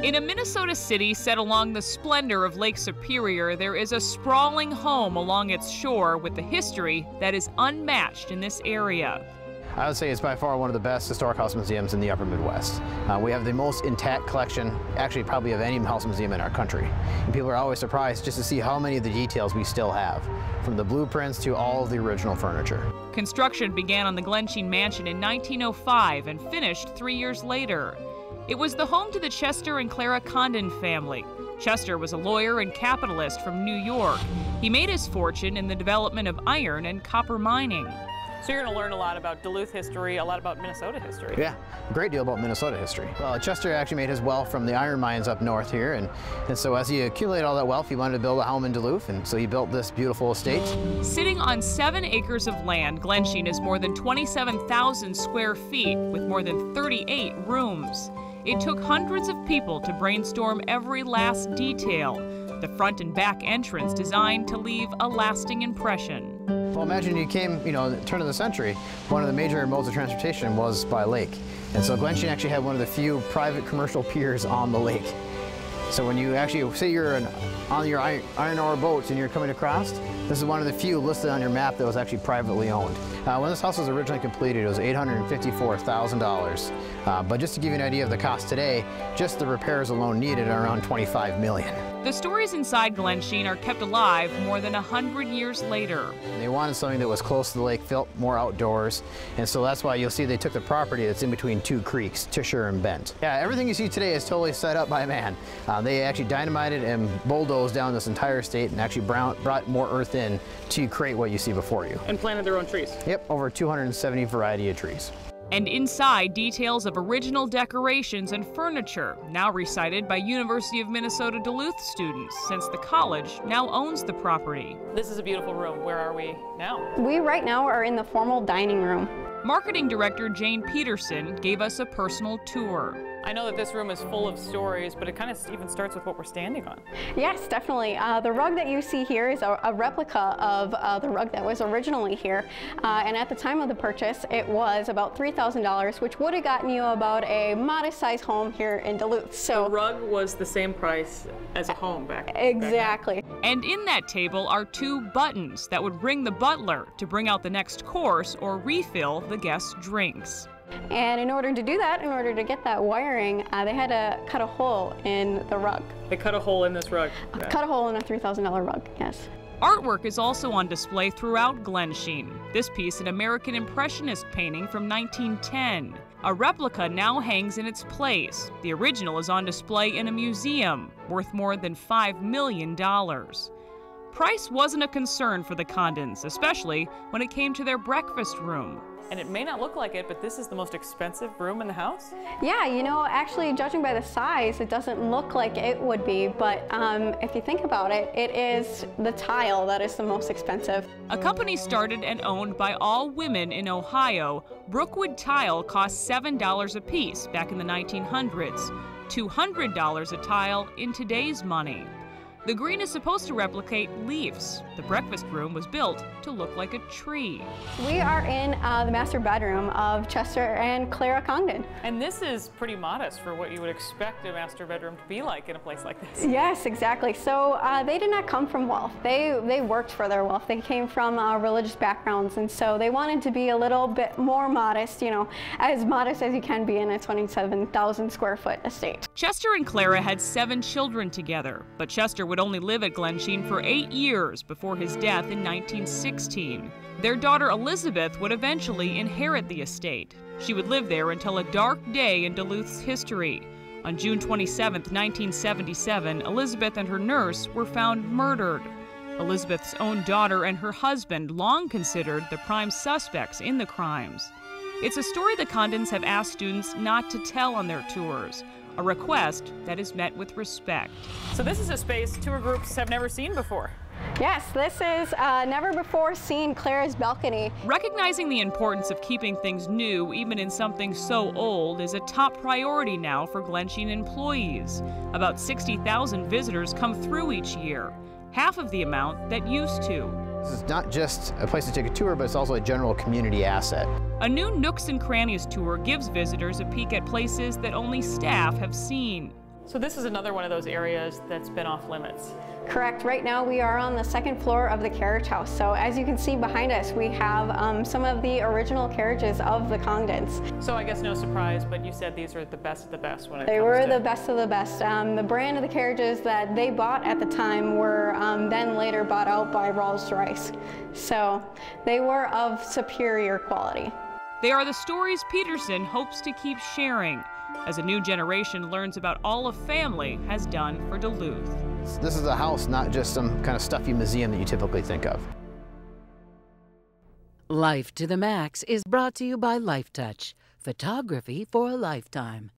In a Minnesota city set along the splendor of Lake Superior, there is a sprawling home along its shore with a history that is unmatched in this area. I would say it's by far one of the best historic house museums in the upper Midwest. We have the most intact collection, actually probably of any house museum in our country. And people are always surprised just to see how many of the details we still have, from the blueprints to all of the original furniture. Construction began on the Glensheen Mansion in 1905 and finished 3 years later. It was the home to the Chester and Clara Congdon family. Chester was a lawyer and capitalist from New York. He made his fortune in the development of iron and copper mining. So you're going to learn a lot about Duluth history, a lot about Minnesota history. Yeah, a great deal about Minnesota history. Well, Chester actually made his wealth from the iron mines up north here, and so as he accumulated all that wealth, he wanted to build a home in Duluth, and so he built this beautiful estate. Sitting on 7 acres of land, Glensheen is more than 27,000 square feet with more than 38 rooms. It took hundreds of people to brainstorm every last detail. The front and back entrance designed to leave a lasting impression. Well, imagine you came, turn of the century, one of the major modes of transportation was by lake. And so Glensheen actually had one of the few private commercial piers on the lake. So when you actually, say you're on your iron ore boats and you're coming across, this is one of the few listed on your map that was actually privately owned. When this house was originally completed, it was $854,000. But just to give you an idea of the cost today, just the repairs alone needed are around $25 million. The stories inside Glensheen are kept alive more than 100 years later. They wanted something that was close to the lake, felt more outdoors, and so that's why you'll see they took the property that's in between 2 creeks, Tisher and Bent. Yeah, everything you see today is totally set up by man. They actually dynamited and bulldozed down this entire estate and actually brought more earth in to create what you see before you. And planted their own trees. Yep, over 270 variety of trees. And inside, details of original decorations and furniture, now recited by University of Minnesota Duluth students, since the college now owns the property. This is a beautiful room. Where are we now? We right now are in the formal dining room. Marketing director Jane Peterson gave us a personal tour. I know that this room is full of stories, but it kind of even starts with what we're standing on. Yes, definitely. The rug that you see here is a replica of the rug that was originally here. And at the time of the purchase, it was about $3,000, which would have gotten you about a modest-sized home here in Duluth. So the rug was the same price as a home back exactly. And in that table are 2 buttons that would ring the butler to bring out the next course or refill the guests' drinks. And in order to do that, in order to get that wiring, they had to cut a hole in the rug. They cut a hole in this rug? Cut a hole in a $3,000 rug, yes. Artwork is also on display throughout Glensheen. This piece, an American Impressionist painting from 1910. A replica now hangs in its place. The original is on display in a museum, worth more than $5 million. Price wasn't a concern for the Congdons, especially when it came to their breakfast room. And it may not look like it, but this is the most expensive room in the house? Yeah, actually judging by the size, it doesn't look like it would be, but if you think about it, it is the tile that is the most expensive. A company started and owned by all women in Ohio, Brookwood Tile cost $7 a piece back in the 1900s, $200 a tile in today's money. The green is supposed to replicate leaves. The breakfast room was built to look like a tree. We are in the master bedroom of Chester and Clara Congdon. And this is pretty modest for what you would expect a master bedroom to be like in a place like this. Yes, exactly. So they did not come from wealth. They worked for their wealth. They came from religious backgrounds, and so they wanted to be a little bit more modest, as modest as you can be in a 27,000 square foot estate. Chester and Clara had 7 children together, but Chester would only live at Glensheen for 8 years before his death in 1916. Their daughter Elizabeth would eventually inherit the estate. She would live there until a dark day in Duluth's history. On June 27, 1977, Elizabeth and her nurse were found murdered. Elizabeth's own daughter and her husband long considered the prime suspects in the crimes. It's a story the Congdons have asked students not to tell on their tours, a request that is met with respect. So this is a space tour groups have never seen before. Yes, this is never before seen Clara's balcony. Recognizing the importance of keeping things new, even in something so old, is a top priority now for Glensheen employees. About 60,000 visitors come through each year, half of the amount that used to. This is not just a place to take a tour, but it's also a general community asset. A new Nooks and Crannies tour gives visitors a peek at places that only staff have seen. So this is another one of those areas that's been off limits. Correct. Right now we are on the second floor of the carriage house. So as you can see behind us, we have some of the original carriages of the Congdons. So I guess no surprise, but you said these are the best of the best when it They comes were to... the best of the best. The brand of the carriages that they bought at the time were then later bought out by Rolls-Royce. So they were of superior quality. They are the stories Peterson hopes to keep sharing as a new generation learns about all a family has done for Duluth. This is a house, not just some kind of stuffy museum that you typically think of. Life to the Max is brought to you by Life Touch, photography for a lifetime.